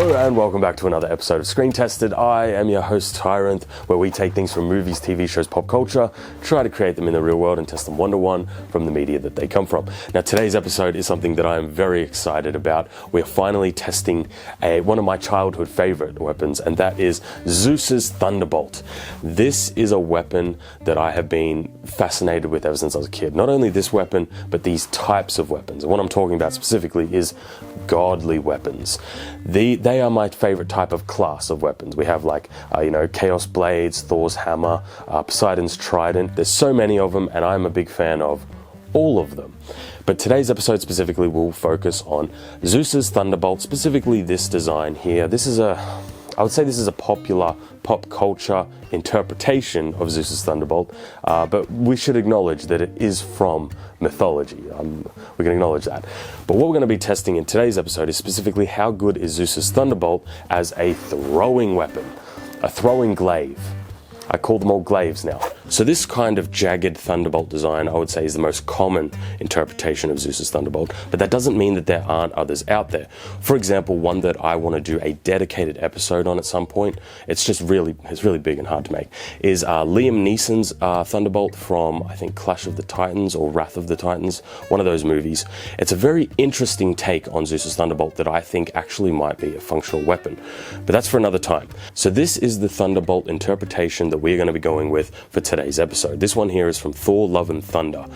Hello and welcome back to another episode of Screen Tested. I am your host Tyrant, where we take things from movies, TV shows, pop culture, try to create them in the real world and test them one-to-one from the media that they come from. Now today's episode is something that I am very excited about. We are finally testing one of my childhood favorite weapons, and that is ZEUS's Thunderbolt. This is a weapon that I have been fascinated with ever since I was a kid. Not only this weapon, but these types of weapons. And what I'm talking about specifically is godly weapons. They are my favorite type of class of weapons. We have Chaos Blades, Thor's Hammer, Poseidon's Trident. There's so many of them, and I'm a big fan of all of them. But today's episode specifically will focus on ZEUS's Thunderbolt, specifically this design here. I would say this is a popular pop culture interpretation of ZEUS's Thunderbolt, but we should acknowledge that it is from mythology. We can acknowledge that. But what we're going to be testing in today's episode is specifically how good is ZEUS's Thunderbolt as a throwing weapon, a throwing glaive. I call them all glaives now. So this kind of jagged Thunderbolt design, I would say, is the most common interpretation of ZEUS's Thunderbolt, but that doesn't mean that there aren't others out there. For example, one that I want to do a dedicated episode on at some point, it's really big and hard to make, is Liam Neeson's Thunderbolt from, I think, Clash of the Titans or Wrath of the Titans, one of those movies. It's a very interesting take on ZEUS's Thunderbolt that I think actually might be a functional weapon, but that's for another time. So this is the Thunderbolt interpretation that we're going to be going with for today's episode. This one here is from Thor: Love and Thunder.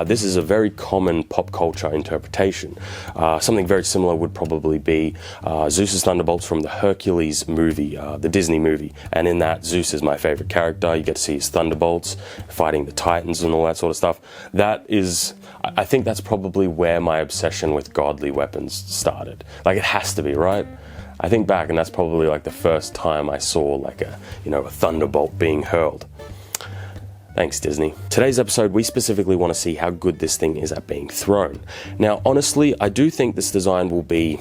This is a very common pop culture interpretation. Something very similar would probably be ZEUS's Thunderbolts from the Hercules movie, the Disney movie, and in that, ZEUS is my favorite character. You get to see his Thunderbolts fighting the Titans and all that sort of stuff. I think that's probably where my obsession with godly weapons started. Like, it has to be, right? I think back, and that's probably like the first time I saw a thunderbolt being hurled. Thanks, Disney. Today's episode, we specifically want to see how good this thing is at being thrown. Now, honestly, I do think this design will be,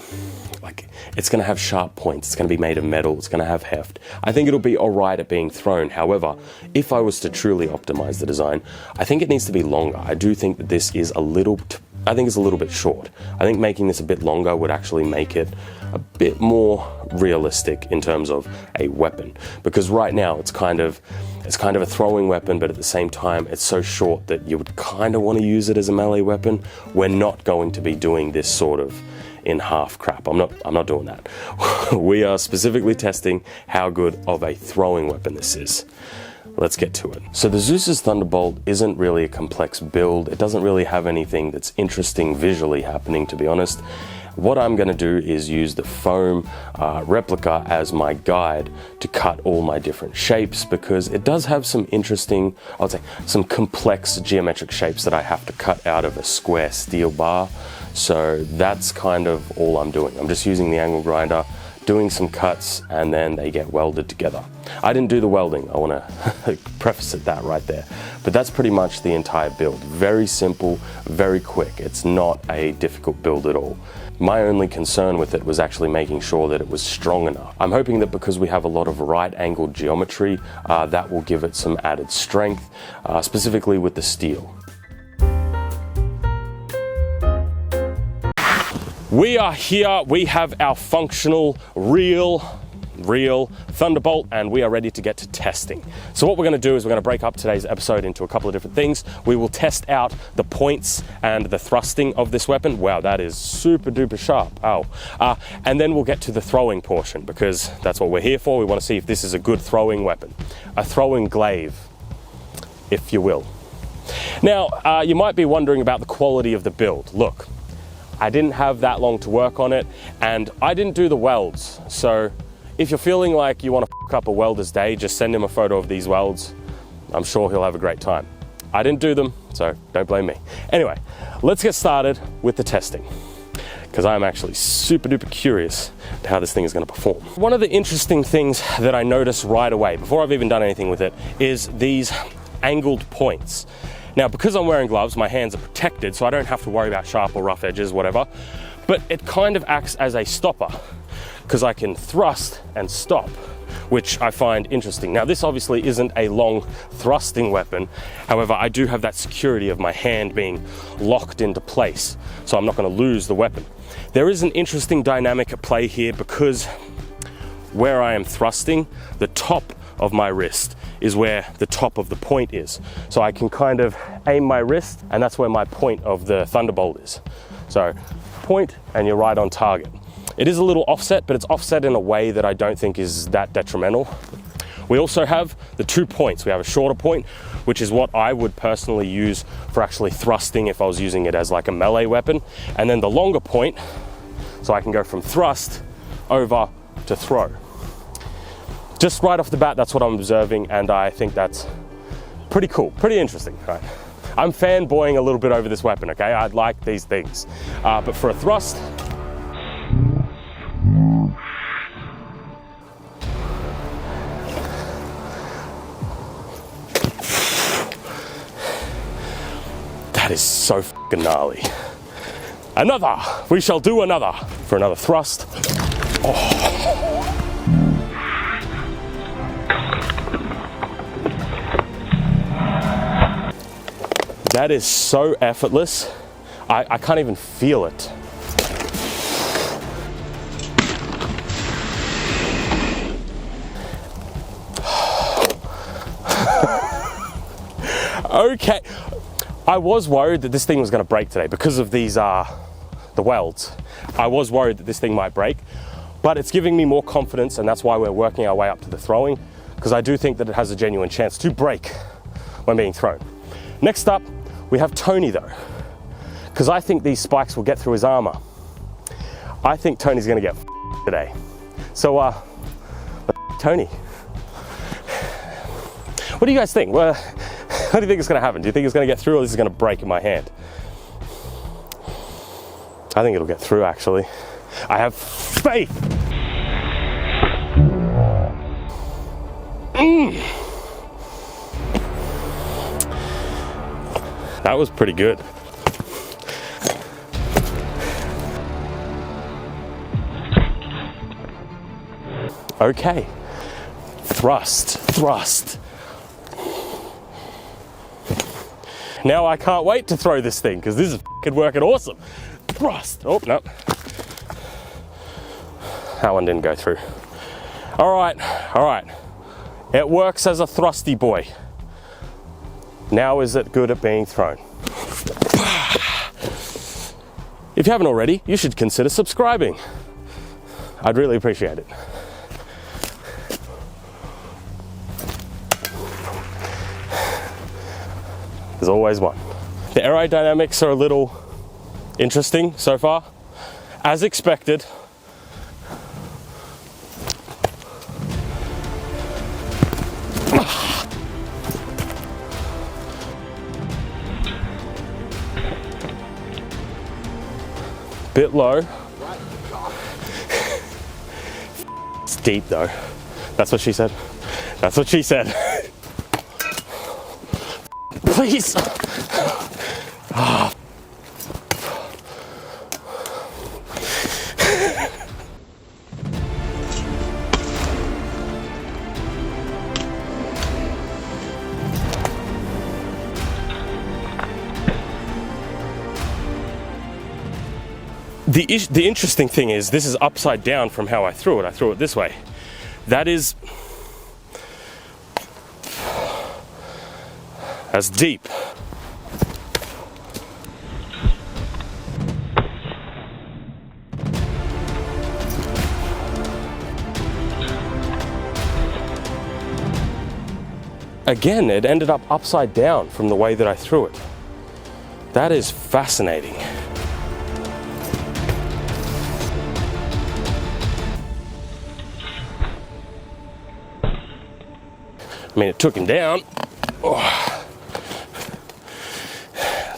it's going to have sharp points, it's going to be made of metal, it's going to have heft. I think it'll be alright at being thrown. However, if I was to truly optimize the design, I think it needs to be longer. I do think that this is a little bit short. I think making this a bit longer would actually make it a bit more realistic in terms of a weapon, because right now it's kind of a throwing weapon, but at the same time it's so short that you would kind of want to use it as a melee weapon. We're not going to be doing this sort of in half crap. I'm not doing that. We are specifically testing how good of a throwing weapon this is. Let's get to it. So the ZEUS's Thunderbolt isn't really a complex build. It doesn't really have anything that's interesting visually happening, to be honest. What I'm going to do is use the foam replica as my guide to cut all my different shapes, because it does have some interesting, I would say, some complex geometric shapes that I have to cut out of a square steel bar. So that's kind of all I'm doing. I'm just using the angle grinder, doing some cuts, and then they get welded together. I didn't do the welding, I want to preface that right there. But that's pretty much the entire build. Very simple, very quick. It's not a difficult build at all. My only concern with it was actually making sure that it was strong enough. I'm hoping that because we have a lot of right-angled geometry, that will give it some added strength, specifically with the steel. We are here, we have our functional, real Thunderbolt, and we are ready to get to testing. So what we're going to do is we're going to break up today's episode into a couple of different things. We will test out the points and the thrusting of this weapon. Wow, that is super duper sharp. Ow. And then we'll get to the throwing portion, because that's what we're here for. We want to see if this is a good throwing weapon. A throwing glaive, if you will. Now, you might be wondering about the quality of the build. Look, I didn't have that long to work on it, and I didn't do the welds. So if you're feeling like you want to f*** up a welder's day, just send him a photo of these welds. I'm sure he'll have a great time. I didn't do them, so don't blame me. Anyway, let's get started with the testing, because I'm actually super duper curious to how this thing is going to perform. One of the interesting things that I noticed right away, before I've even done anything with it, is these angled points. Now, because I'm wearing gloves, my hands are protected, so I don't have to worry about sharp or rough edges, whatever. But it kind of acts as a stopper, because I can thrust and stop, which I find interesting. Now, this obviously isn't a long thrusting weapon. However, I do have that security of my hand being locked into place, so I'm not going to lose the weapon. There is an interesting dynamic at play here, because where I am thrusting, the top of my wrist is where the top of the point is. So I can kind of aim my wrist, and that's where my point of the Thunderbolt is. So point, and you're right on target. It is a little offset, but it's offset in a way that I don't think is that detrimental. We also have the 2 points. We have a shorter point, which is what I would personally use for actually thrusting if I was using it as like a melee weapon. And then the longer point, so I can go from thrust over to throw. Just right off the bat, that's what I'm observing, and I think that's pretty cool, pretty interesting, right? I'm fanboying a little bit over this weapon, okay? I like these things. But for a thrust, that is so fucking gnarly. Another, we shall do another. For another thrust. Oh. That is so effortless, I can't even feel it. Okay, I was worried that this thing was going to break today because of these, the welds. I was worried that this thing might break, but it's giving me more confidence, and that's why we're working our way up to the throwing, because I do think that it has a genuine chance to break when being thrown. Next up, we have Tony though, because I think these spikes will get through his armor. I think Tony's gonna get today. So, Tony. What do you guys think? Well, what do you think is gonna happen? Do you think it's gonna get through, or this is gonna break in my hand? I think it'll get through, actually. I have faith. That was pretty good. Okay, thrust. Now I can't wait to throw this thing, because this is f***ing working awesome. Thrust, oh no. That one didn't go through. All right. It works as a thrusty boy. Now is it good at being thrown? If you haven't already, you should consider subscribing. I'd really appreciate it. There's always one. The aerodynamics are a little interesting so far. As expected. Bit low. It's deep though. That's what she said. That's what she said. Please. The interesting thing is, this is upside down from how I threw it. I threw it this way. That is... that's deep. Again, it ended up upside down from the way that I threw it. That is fascinating. I mean, it took him down. Oh.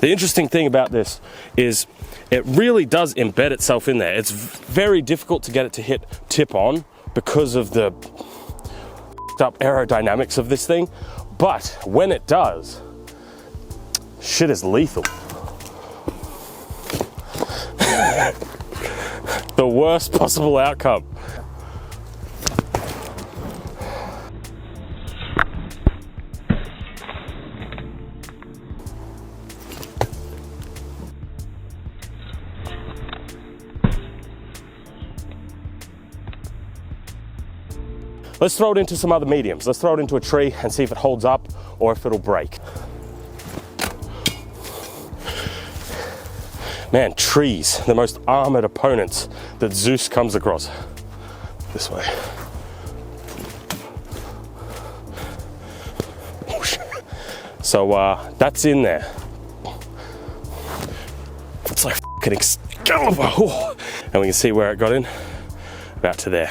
The interesting thing about this is it really does embed itself in there. It's very difficult to get it to hit tip on because of the up aerodynamics of this thing. But when it does, shit is lethal. The worst possible outcome. Let's throw it into some other mediums. Let's throw it into a tree and see if it holds up or if it'll break. Man, trees, the most armored opponents that Zeus comes across. This way. So that's in there. It's like f***ing Excalibur. Ooh. And we can see where it got in, about to there.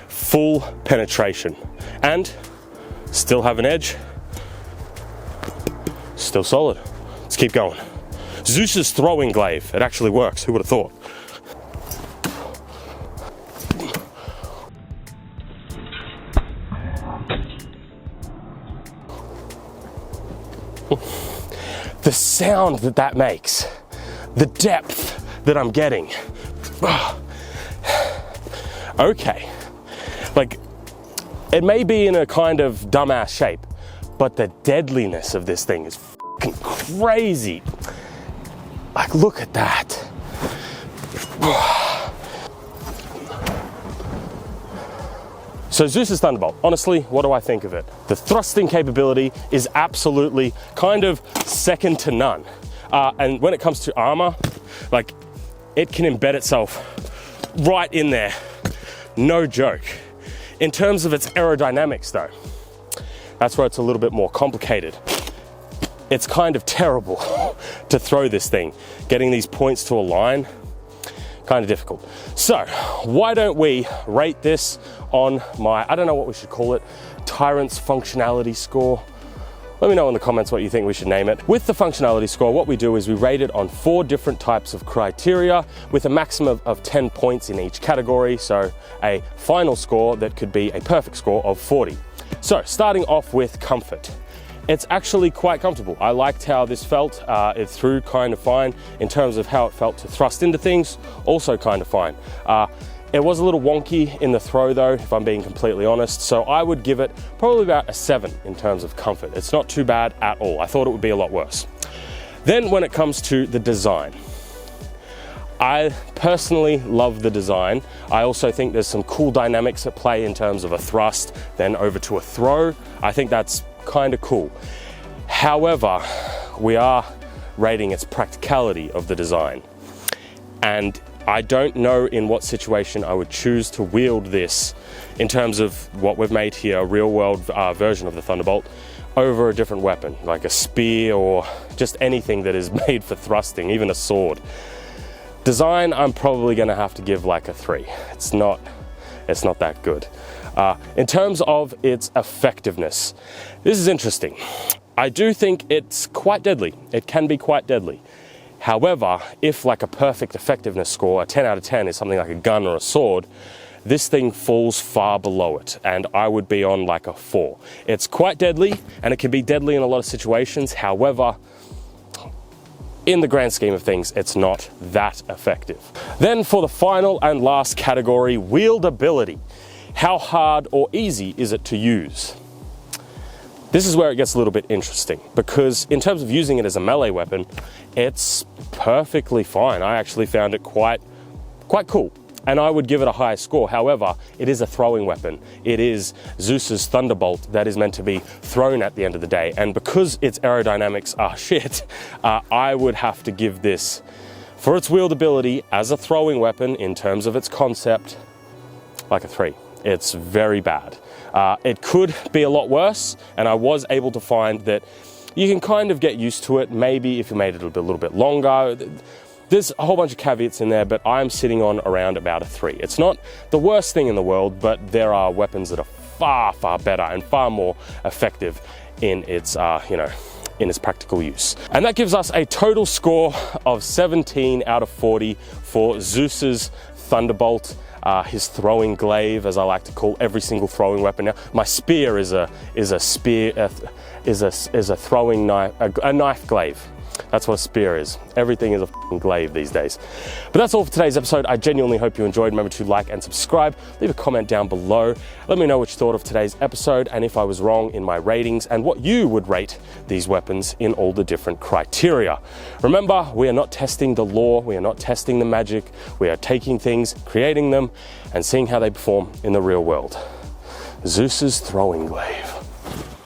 Full penetration. And still have an edge. Still solid. Let's keep going. Zeus's throwing glaive. It actually works. Who would have thought? The sound that that makes, the depth that I'm getting. Okay, like it may be in a kind of dumbass shape, but the deadliness of this thing is fucking crazy. Like, look at that. So Zeus's Thunderbolt, honestly, what do I think of it? The thrusting capability is absolutely kind of second to none. And when it comes to armor, like it can embed itself right in there. No joke. In terms of its aerodynamics though, that's where it's a little bit more complicated. It's kind of terrible to throw this thing. Getting these points to align, kind of difficult. So why don't we rate this on my, I don't know what we should call it, Tyrant's functionality score. Let me know in the comments what you think we should name it. With the functionality score, what we do is we rate it on 4 different types of criteria with a maximum of 10 points in each category. So a final score that could be a perfect score of 40. So starting off with comfort. It's actually quite comfortable. I liked how this felt. It threw kind of fine. In terms of how it felt to thrust into things, also kind of fine. It was a little wonky in the throw though, if I'm being completely honest. So I would give it probably about a 7 in terms of comfort. It's not too bad at all. I thought it would be a lot worse. Then when it comes to the design, I personally love the design. I also think there's some cool dynamics at play in terms of a thrust, then over to a throw. I think that's kind of cool. However, we are rating its practicality of the design. And I don't know in what situation I would choose to wield this in terms of what we've made here, a real world version of the Thunderbolt, over a different weapon, like a spear or just anything that is made for thrusting, even a sword. Design, I'm probably gonna have to give like a 3. It's not that good. In terms of its effectiveness, this is interesting. I do think it's quite deadly. It can be quite deadly. However, if like a perfect effectiveness score, a 10 out of 10 is something like a gun or a sword, this thing falls far below it, and I would be on like a 4. It's quite deadly, and it can be deadly in a lot of situations. However, in the grand scheme of things, it's not that effective. Then for the final and last category, wieldability. How hard or easy is it to use? This is where it gets a little bit interesting, because in terms of using it as a melee weapon, it's perfectly fine. I actually found it quite cool, and I would give it a high score. However, it is a throwing weapon. It is Zeus's Thunderbolt that is meant to be thrown at the end of the day, and because its aerodynamics are shit, I would have to give this, for its wieldability as a throwing weapon in terms of its concept, like a 3. It's very bad. It could be a lot worse, and I was able to find that you can kind of get used to it, maybe if you made it a little bit longer. There's a whole bunch of caveats in there, but I'm sitting on around about a 3. It's not the worst thing in the world, but there are weapons that are far, far better and far more effective in its, in its practical use. And that gives us a total score of 17 out of 40 for Zeus's Thunderbolt. His throwing glaive, as I like to call every single throwing weapon now. My spear is a throwing knife, a knife glaive. That's what a spear is. Everything is a f***ing glaive these days. But that's all for today's episode. I genuinely hope you enjoyed. Remember to like and subscribe. Leave a comment down below. Let me know what you thought of today's episode and if I was wrong in my ratings and what you would rate these weapons in all the different criteria. Remember, we are not testing the lore. We are not testing the magic. We are taking things, creating them, and seeing how they perform in the real world. ZEUS's throwing glaive.